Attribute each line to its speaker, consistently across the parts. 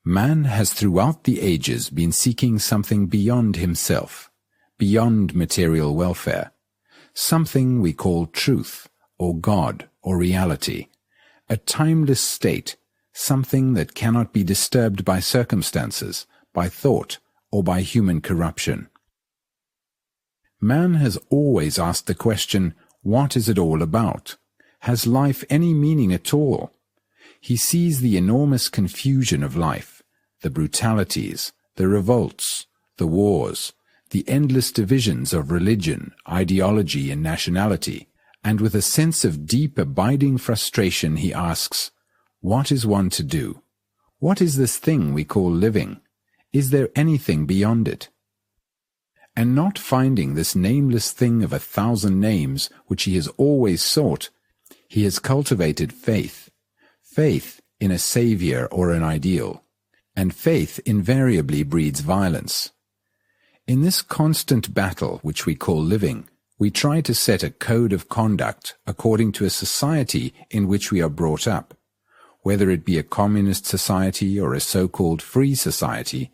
Speaker 1: Man has throughout the ages been seeking something beyond himself, beyond material welfare, something we call truth, or God, or reality, a timeless state, something that cannot be disturbed by circumstances, by thought, or by human corruption. Man has always asked the question, what is it all about? Has life any meaning at all? He sees the enormous confusion of life, the brutalities, the revolts, the wars, the endless divisions of religion, ideology, and nationality, and with a sense of deep, abiding frustration he asks, what is one to do? What is this thing we call living? Is there anything beyond it? And not finding this nameless thing of 1,000 names which he has always sought, he has cultivated faith. Faith in a savior or an ideal. And faith invariably breeds violence. In this constant battle which we call living, we try to set a code of conduct according to a society in which we are brought up. Whether it be a communist society or a so-called free society,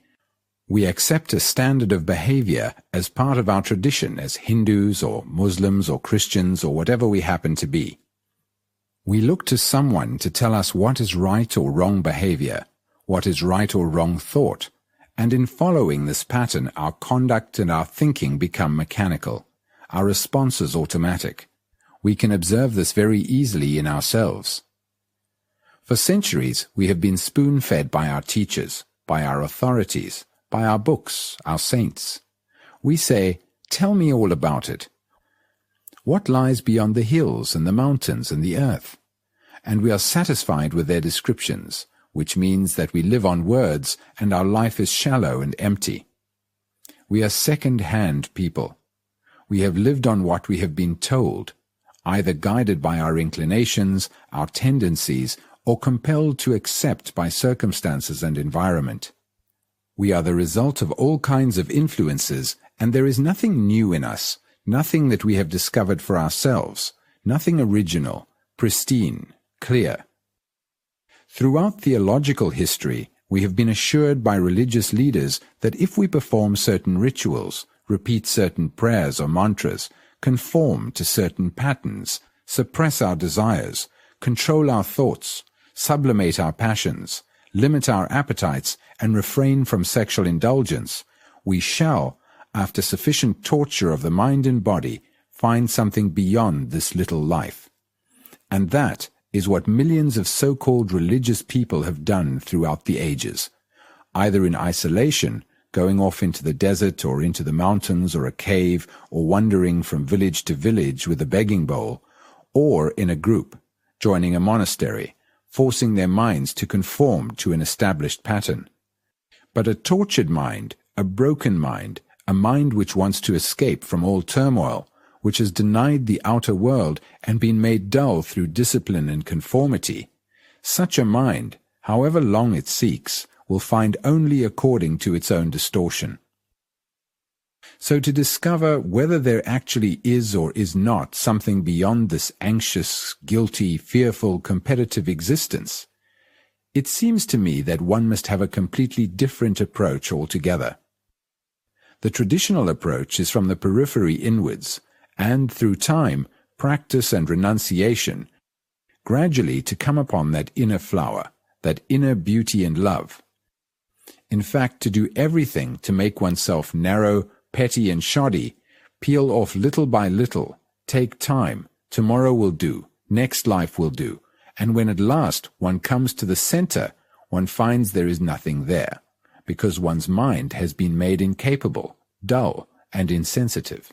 Speaker 1: we accept a standard of behavior as part of our tradition as Hindus or Muslims or Christians or whatever we happen to be. We look to someone to tell us what is right or wrong behavior, what is right or wrong thought, and in following this pattern our conduct and our thinking become mechanical, our responses automatic. We can observe this very easily in ourselves. For centuries we have been spoon-fed by our teachers, by our authorities, by our books, our saints. We say, tell me all about it. What lies beyond the hills and the mountains and the earth? And we are satisfied with their descriptions, which means that we live on words and our life is shallow and empty. We are second-hand people. We have lived on what we have been told, either guided by our inclinations, our tendencies, or compelled to accept by circumstances and environment. We are the result of all kinds of influences, and there is nothing new in us, nothing that we have discovered for ourselves, nothing original, pristine, clear. Throughout theological history, we have been assured by religious leaders that if we perform certain rituals, repeat certain prayers or mantras, conform to certain patterns, suppress our desires, control our thoughts, sublimate our passions, limit our appetites, and refrain from sexual indulgence, we shall, after sufficient torture of the mind and body, find something beyond this little life. And that is what millions of so-called religious people have done throughout the ages, either in isolation, going off into the desert or into the mountains or a cave, or wandering from village to village with a begging bowl, or in a group, joining a monastery, forcing their minds to conform to an established pattern. But a tortured mind, a broken mind, a mind which wants to escape from all turmoil, which has denied the outer world and been made dull through discipline and conformity, such a mind, however long it seeks, will find only according to its own distortion. So to discover whether there actually is or is not something beyond this anxious, guilty, fearful, competitive existence, it seems to me that one must have a completely different approach altogether. The traditional approach is from the periphery inwards, and through time, practice and renunciation, gradually to come upon that inner flower, that inner beauty and love. In fact, to do everything to make oneself narrow, petty and shoddy, peel off little by little, take time, tomorrow will do, next life will do, and when at last one comes to the center, one finds there is nothing there, because one's mind has been made incapable, dull, and insensitive.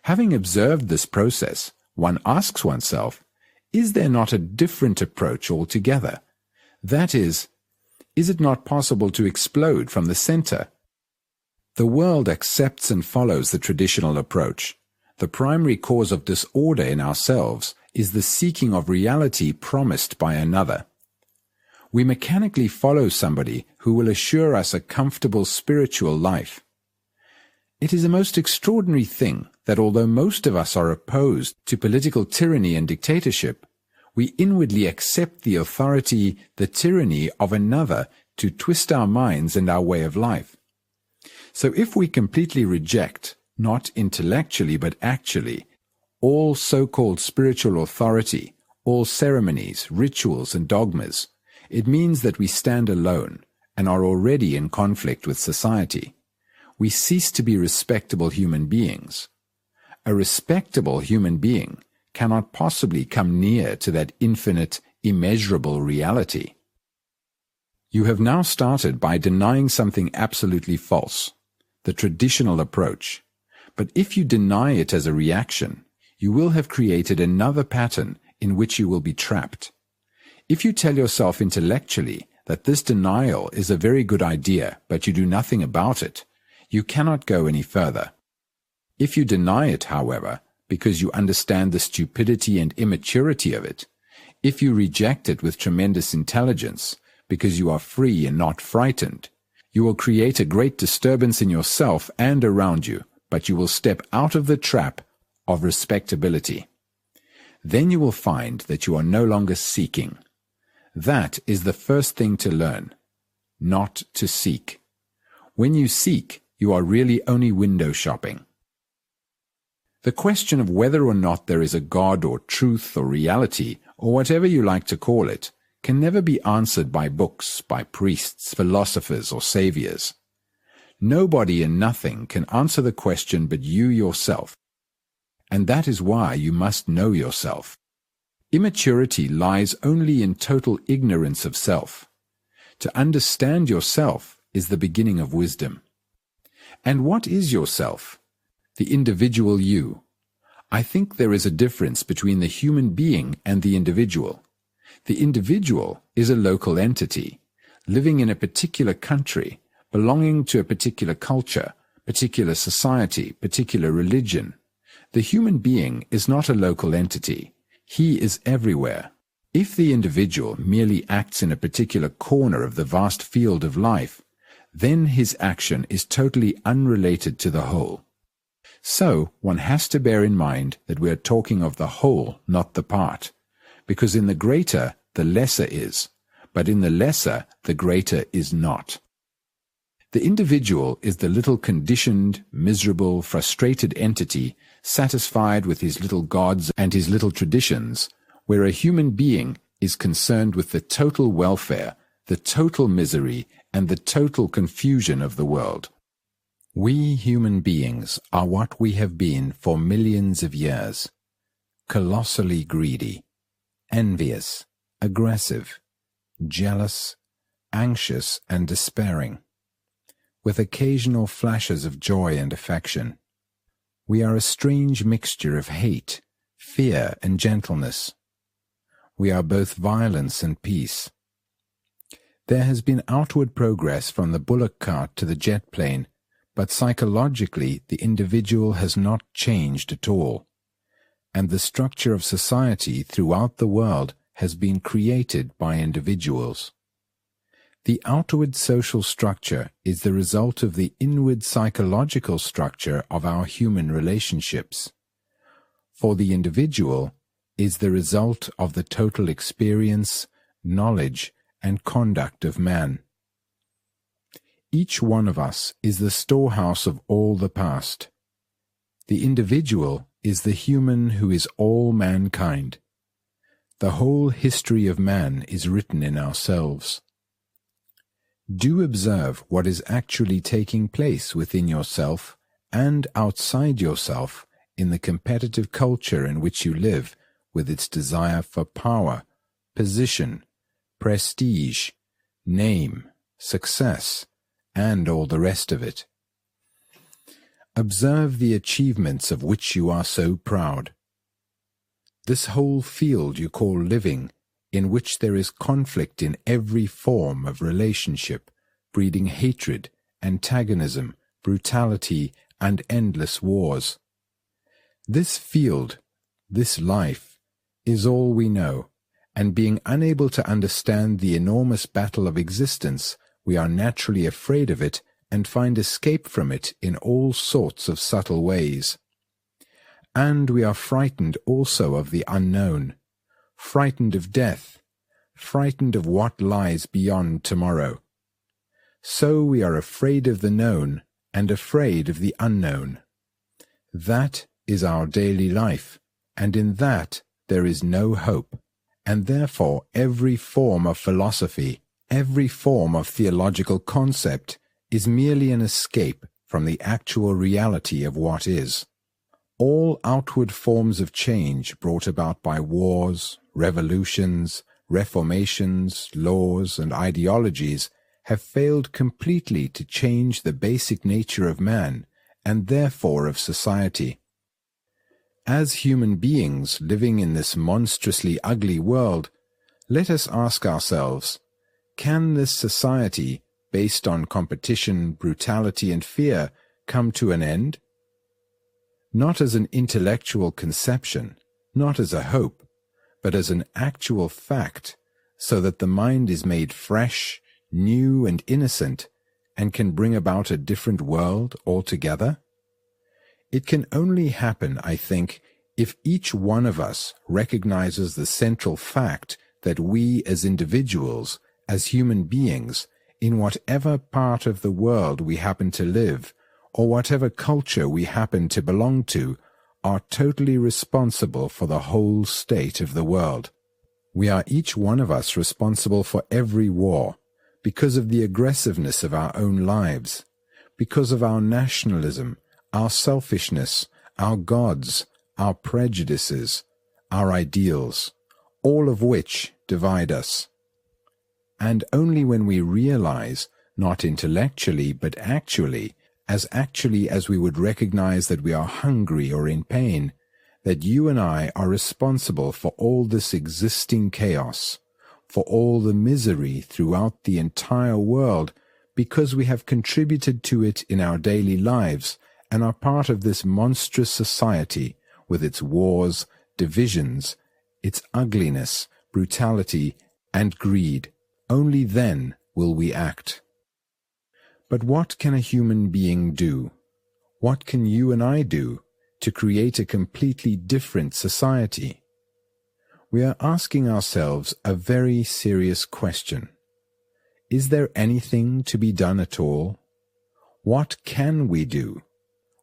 Speaker 1: Having observed this process, one asks oneself, is there not a different approach altogether? That is it not possible to explode from the center? The world accepts and follows the traditional approach. The primary cause of disorder in ourselves is the seeking of reality promised by another. We mechanically follow somebody who will assure us a comfortable spiritual life. It is a most extraordinary thing that although most of us are opposed to political tyranny and dictatorship, We inwardly accept the authority, the tyranny of another to twist our minds and our way of life. So if we completely reject, not intellectually but actually, all so-called spiritual authority, all ceremonies, rituals and dogmas, it means that we stand alone and are already in conflict with society. We cease to be respectable human beings. A respectable human being cannot possibly come near to that infinite, immeasurable reality. You have now started by denying something absolutely false, the traditional approach. But if you deny it as a reaction, you will have created another pattern in which you will be trapped. If you tell yourself intellectually that this denial is a very good idea, but you do nothing about it, you cannot go any further. If you deny it, however, because you understand the stupidity and immaturity of it, if you reject it with tremendous intelligence, because you are free and not frightened, you will create a great disturbance in yourself and around you, but you will step out of the trap of respectability. Then you will find that you are no longer seeking. That is the first thing to learn, not to seek. When you seek, you are really only window shopping. The question of whether or not there is a God or truth or reality, or whatever you like to call it, can never be answered by books, by priests, philosophers, or saviors. Nobody and nothing can answer the question but you yourself. And that is why you must know yourself. Immaturity lies only in total ignorance of self. To understand yourself is the beginning of wisdom. And what is yourself? The individual you. I think there is a difference between the human being and the individual. The individual is a local entity, living in a particular country, belonging to a particular culture, particular society, particular religion. The human being is not a local entity. He is everywhere. If the individual merely acts in a particular corner of the vast field of life, then his action is totally unrelated to the whole. So one has to bear in mind that we are talking of the whole, not the part, because in the greater the lesser is, but in the lesser the greater is not. The individual is the little conditioned, miserable, frustrated entity satisfied with his little gods and his little traditions, where a human being is concerned with the total welfare, the total misery, and the total confusion of the world. We human beings are what we have been for millions of years, colossally greedy, envious, aggressive, jealous, anxious, and despairing, with occasional flashes of joy and affection. We are a strange mixture of hate, fear, and gentleness. We are both violence and peace. There has been outward progress from the bullock cart to the jet plane, but psychologically the individual has not changed at all, and the structure of society throughout the world has been created by individuals. The outward social structure is the result of the inward psychological structure of our human relationships. For the individual is the result of the total experience, knowledge, and conduct of man. Each one of us is the storehouse of all the past. The individual is the human who is all mankind. The whole history of man is written in ourselves. Do observe what is actually taking place within yourself and outside yourself in the competitive culture in which you live, with its desire for power, position, prestige, name, success, and all the rest of it. Observe the achievements of which you are so proud. This whole field you call living, in which there is conflict in every form of relationship, breeding hatred, antagonism, brutality, and endless wars. This field, this life, is all we know, and being unable to understand the enormous battle of existence, we are naturally afraid of it and find escape from it in all sorts of subtle ways. And we are frightened also of the unknown, frightened of death, frightened of what lies beyond tomorrow. So we are afraid of the known and afraid of the unknown. That is our daily life, and in that there is no hope, and therefore every form of philosophy, every form of theological concept is merely an escape from the actual reality of what is. All outward forms of change brought about by wars, revolutions, reformations, laws, and ideologies have failed completely to change the basic nature of man, and therefore of society. As human beings living in this monstrously ugly world, let us ask ourselves, can this society, based on competition, brutality, and fear, come to an end? Not as an intellectual conception, not as a hope, but as an actual fact, so that the mind is made fresh, new, and innocent, and can bring about a different world altogether? It can only happen, I think, if each one of us recognizes the central fact that we as individuals, as human beings, in whatever part of the world we happen to live, or whatever culture we happen to belong to, are totally responsible for the whole state of the world. We are each one of us responsible for every war, because of the aggressiveness of our own lives, because of our nationalism, our selfishness, our gods, our prejudices, our ideals, all of which divide us. And only when we realize, not intellectually but actually as we would recognize that we are hungry or in pain, that you and I are responsible for all this existing chaos, for all the misery throughout the entire world, because we have contributed to it in our daily lives and are part of this monstrous society with its wars, divisions, its ugliness, brutality, and greed. Only then will we act. But what can a human being do? What can you and I do to create a completely different society? We are asking ourselves a very serious question. Is there anything to be done at all? What can we do?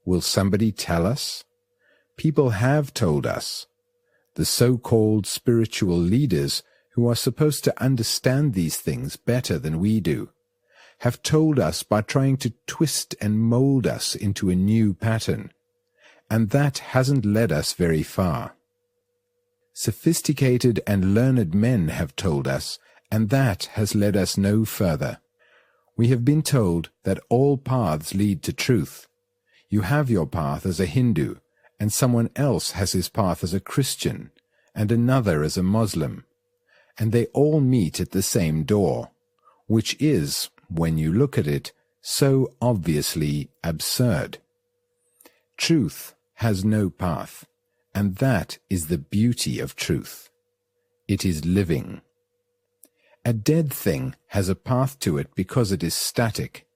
Speaker 1: Will somebody tell us? People have told us. The so-called spiritual leaders, who are supposed to understand these things better than we do, have told us by trying to twist and mold us into a new pattern, and that hasn't led us very far. Sophisticated and learned men have told us, and that has led us no further. We have been told that all paths lead to truth. You have your path as a Hindu, and someone else has his path as a Christian, and another as a Muslim, and they all meet at the same door, which is, when you look at it, so obviously absurd. Truth has no path, and that is the beauty of truth. It is living. A dead thing has a path to it because it is static,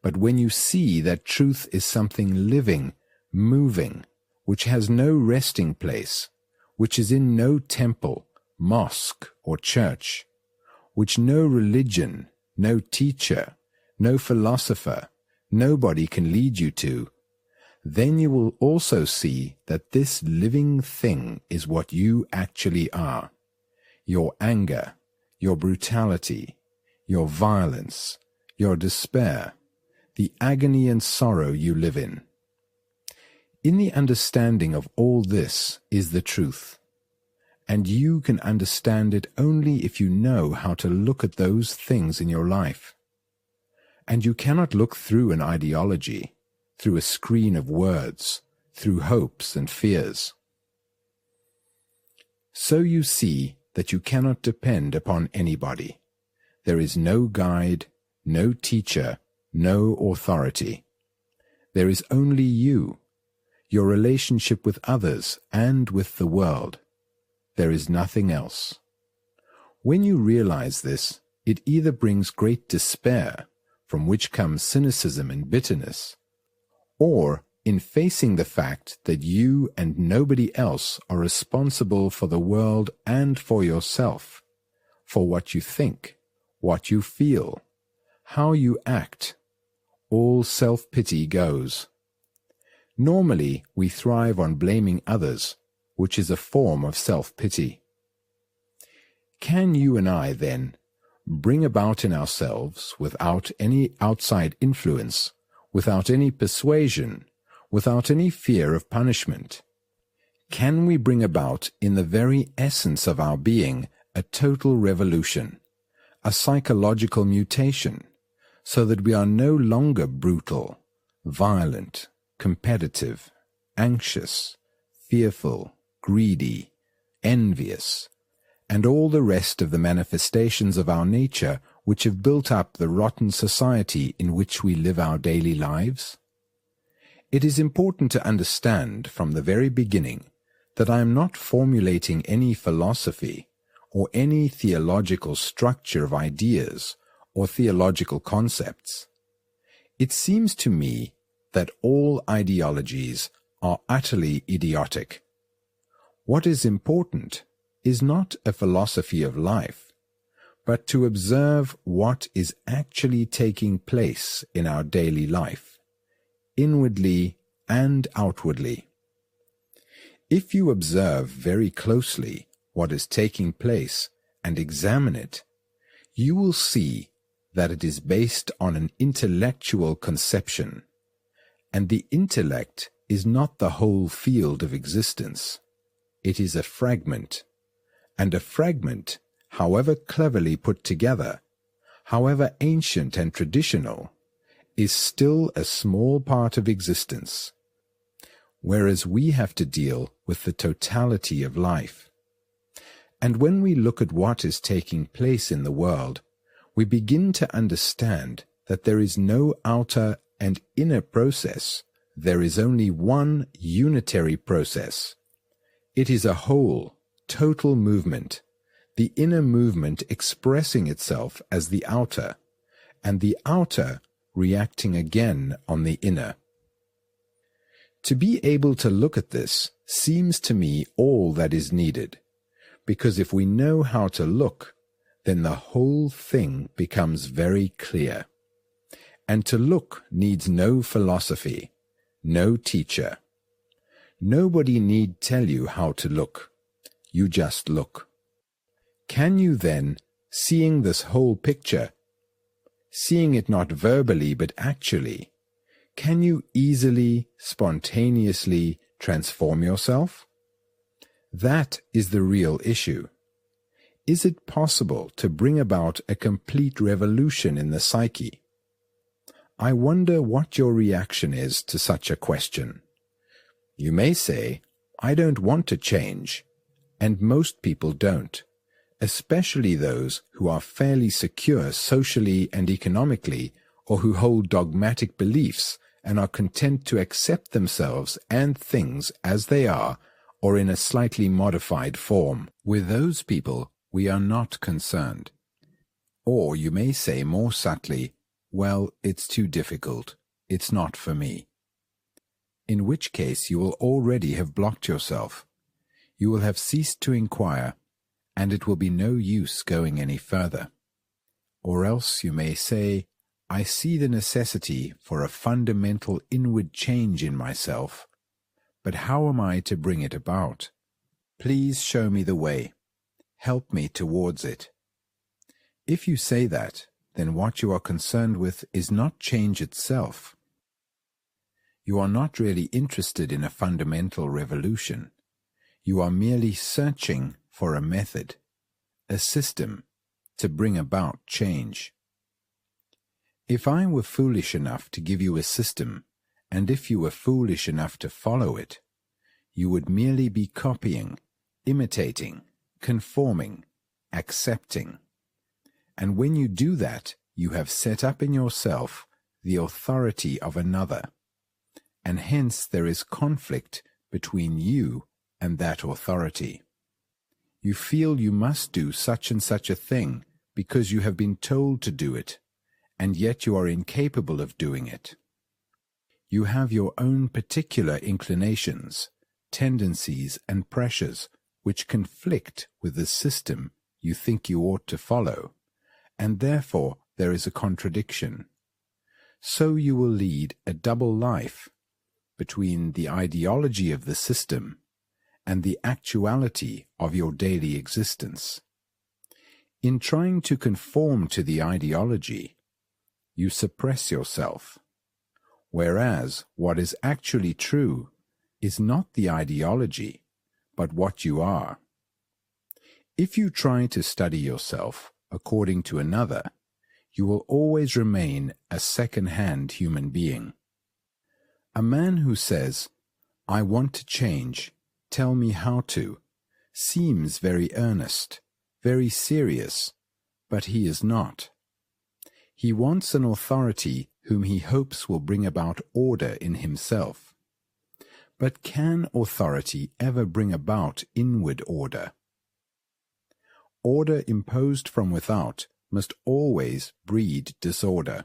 Speaker 1: but when you see that truth is something living, moving, which has no resting place, which is in no temple, mosque, or church, which no religion, no teacher, no philosopher, nobody can lead you to, then you will also see that this living thing is what you actually are. Your anger, your brutality, your violence, your despair, the agony and sorrow you live in. In the understanding of all this is the truth, and you can understand it only if you know how to look at those things in your life. And you cannot look through an ideology, through a screen of words, through hopes and fears. So you see that you cannot depend upon anybody. There is no guide, no teacher, no authority. There is only you, your relationship with others and with the world. There is nothing else. When you realize this, it either brings great despair, from which comes cynicism and bitterness, or in facing the fact that you and nobody else are responsible for the world and for yourself, for what you think, what you feel, how you act. All self-pity goes. Normally, we thrive on blaming others, which is a form of self-pity. Can you and I, then, bring about in ourselves, without any outside influence, without any persuasion, without any fear of punishment, can we bring about in the very essence of our being a total revolution, a psychological mutation, so that we are no longer brutal, violent, competitive, anxious, fearful, greedy, envious, and all the rest of the manifestations of our nature which have built up the rotten society in which we live our daily lives? It is important to understand from the very beginning that I am not formulating any philosophy or any theological structure of ideas or theological concepts. It seems to me that all ideologies are utterly idiotic. What is important is not a philosophy of life, but to observe what is actually taking place in our daily life, inwardly and outwardly. If you observe very closely what is taking place and examine it, you will see that it is based on an intellectual conception, and the intellect is not the whole field of existence. It is a fragment, and a fragment, however cleverly put together, however ancient and traditional, is still a small part of existence, whereas we have to deal with the totality of life. And when we look at what is taking place in the world, we begin to understand that there is no outer and inner process. There is only one unitary process. It is a whole, total movement, the inner movement expressing itself as the outer, and the outer reacting again on the inner. To be able to look at this seems to me all that is needed, because if we know how to look, then the whole thing becomes very clear. And to look needs no philosophy, no teacher. Nobody need tell you how to look. You just look. Can you then, seeing this whole picture, seeing it not verbally but actually, can you easily, spontaneously transform yourself? That is the real issue. Is it possible to bring about a complete revolution in the psyche? I wonder what your reaction is to such a question. You may say, I don't want to change, and most people don't, especially those who are fairly secure socially and economically, or who hold dogmatic beliefs and are content to accept themselves and things as they are, or in a slightly modified form. With those people, we are not concerned. Or you may say more subtly, well, it's too difficult. It's not for me. In which case you will already have blocked yourself. You will have ceased to inquire, and it will be no use going any further. Or else you may say, I see the necessity for a fundamental inward change in myself, but how am I to bring it about? Please show me the way. Help me towards it. If you say that, then what you are concerned with is not change itself. You are not really interested in a fundamental revolution. You are merely searching for a method, a system, to bring about change. If I were foolish enough to give you a system, and if you were foolish enough to follow it, you would merely be copying, imitating, conforming, accepting. And when you do that, you have set up in yourself the authority of another, and hence there is conflict between you and that authority. You feel you must do such and such a thing because you have been told to do it, and yet you are incapable of doing it. You have your own particular inclinations, tendencies, and pressures which conflict with the system you think you ought to follow, and therefore there is a contradiction. So you will lead a double life between the ideology of the system and the actuality of your daily existence. In trying to conform to the ideology, you suppress yourself, whereas what is actually true is not the ideology, but what you are. If you try to study yourself according to another, you will always remain a second-hand human being. A man who says, "I want to change, tell me how to," seems very earnest, very serious, but he is not. He wants an authority whom he hopes will bring about order in himself. But can authority ever bring about inward order? Order imposed from without must always breed disorder.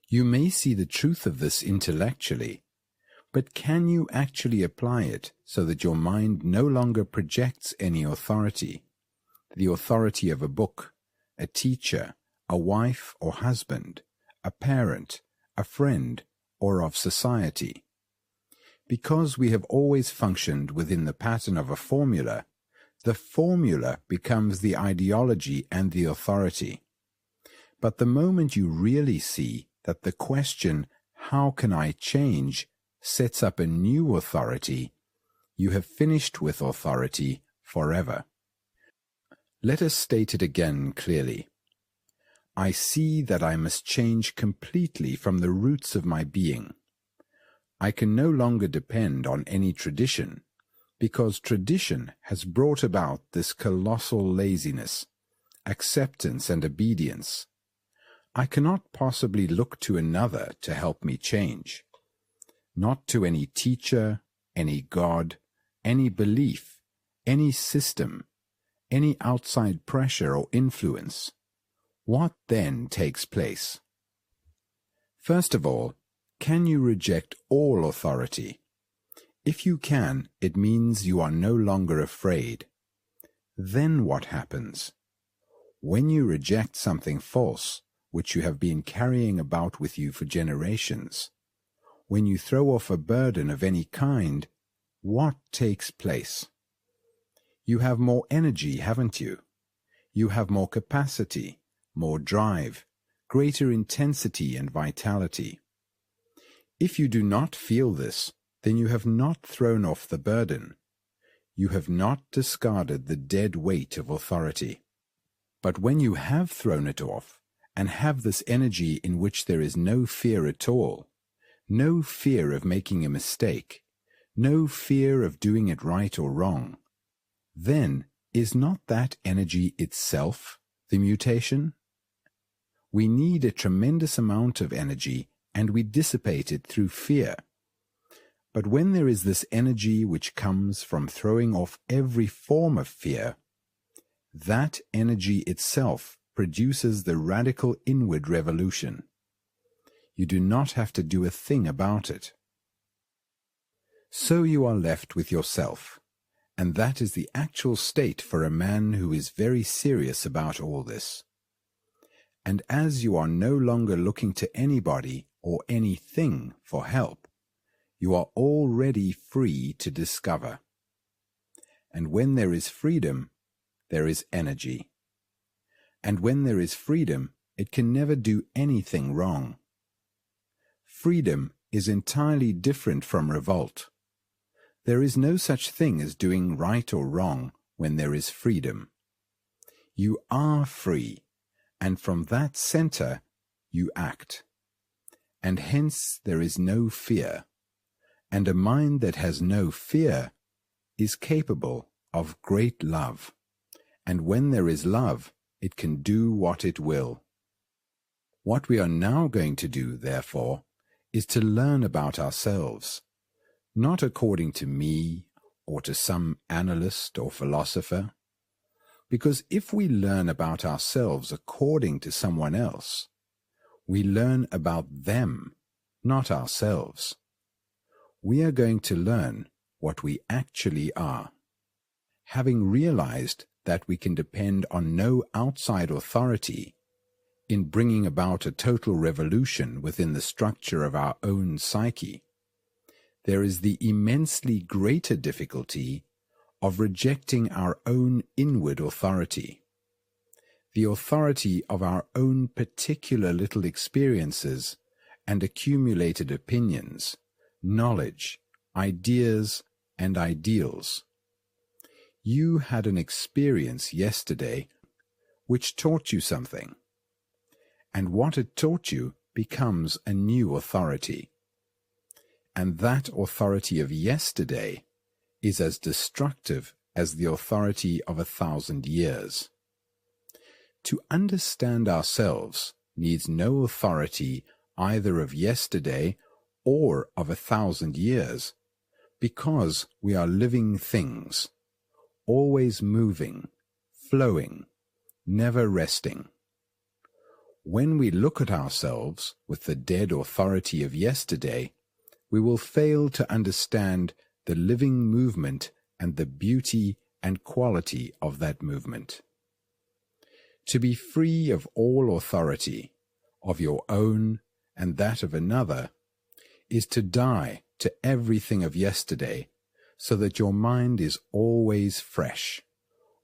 Speaker 1: You may see the truth of this intellectually, but can you actually apply it so that your mind no longer projects any authority, the authority of a book, a teacher, a wife or husband, a parent, a friend, or of society? Because we have always functioned within the pattern of a formula, the formula becomes the ideology and the authority. But the moment you really see that the question, "How can I change?" sets up a new authority, you have finished with authority forever. Let us state it again clearly. I see that I must change completely from the roots of my being. I can no longer depend on any tradition, because tradition has brought about this colossal laziness, acceptance and obedience. I cannot possibly look to another to help me change. Not to any teacher, any God, any belief, any system, any outside pressure or influence. What then takes place? First of all, can you reject all authority? If you can, it means you are no longer afraid. Then what happens? When you reject something false, which you have been carrying about with you for generations, when you throw off a burden of any kind, what takes place? You have more energy, haven't you? You have more capacity, more drive, greater intensity and vitality. If you do not feel this, then you have not thrown off the burden. You have not discarded the dead weight of authority. But when you have thrown it off, and have this energy in which there is no fear at all, no fear of making a mistake, no fear of doing it right or wrong, then is not that energy itself the mutation? We need a tremendous amount of energy, and we dissipate it through fear. But when there is this energy which comes from throwing off every form of fear, that energy itself produces the radical inward revolution. You do not have to do a thing about it. So you are left with yourself, and that is the actual state for a man who is very serious about all this. And as you are no longer looking to anybody or anything for help, you are already free to discover. And when there is freedom, there is energy. And when there is freedom, it can never do anything wrong. Freedom is entirely different from revolt. There is no such thing as doing right or wrong when there is freedom. You are free, and from that center you act. And hence there is no fear. And a mind that has no fear is capable of great love. And when there is love, it can do what it will. What we are now going to do, therefore, is to learn about ourselves, not according to me or to some analyst or philosopher, because if we learn about ourselves according to someone else, we learn about them not ourselves. We are going to learn what we actually are. Having realized that we can depend on no outside authority in bringing about a total revolution within the structure of our own psyche, there is the immensely greater difficulty of rejecting our own inward authority, the authority of our own particular little experiences and accumulated opinions, knowledge, ideas, and ideals. You had an experience yesterday which taught you something, and what it taught you becomes a new authority. And that authority of yesterday is as destructive as the authority of 1,000 years. To understand ourselves needs no authority either of yesterday or of 1,000 years, because we are living things, always moving, flowing, never resting. When we look at ourselves with the dead authority of yesterday, we will fail to understand the living movement and the beauty and quality of that movement. To be free of all authority, of your own and that of another, is to die to everything of yesterday, so that your mind is always fresh,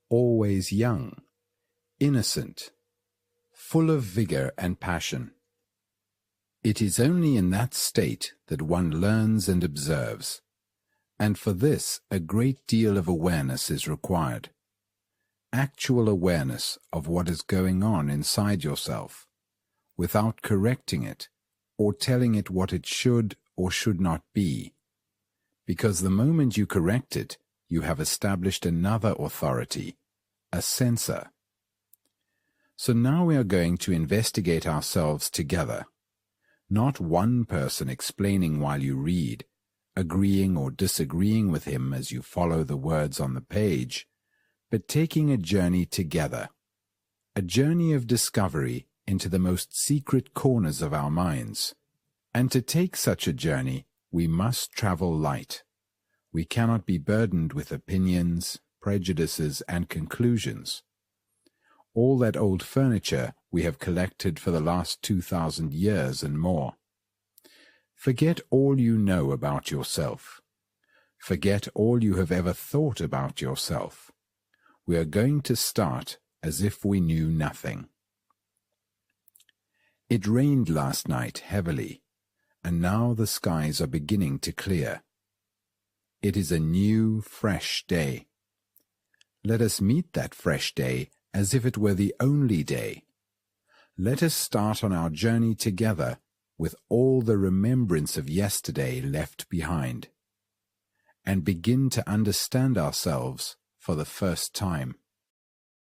Speaker 1: always young, innocent, full of vigor and passion. It is only in that state that one learns and observes, and for this a great deal of awareness is required. Actual awareness of what is going on inside yourself, without correcting it or telling it what it should or should not be, because the moment you correct it, you have established another authority, a censor. So now we are going to investigate ourselves together, not one person explaining while you read, agreeing or disagreeing with him as you follow the words on the page, but taking a journey together, a journey of discovery into the most secret corners of our minds. And to take such a journey, we must travel light. We cannot be burdened with opinions, prejudices, and conclusions. All that old furniture we have collected for the last 2,000 years and more. Forget all you know about yourself. Forget all you have ever thought about yourself. We are going to start as if we knew nothing. It rained last night heavily, and now the skies are beginning to clear. It is a new, fresh day. Let us meet that fresh day as if it were the only day. Let us start on our journey together with all the remembrance of yesterday left behind, and begin to understand ourselves for the first time.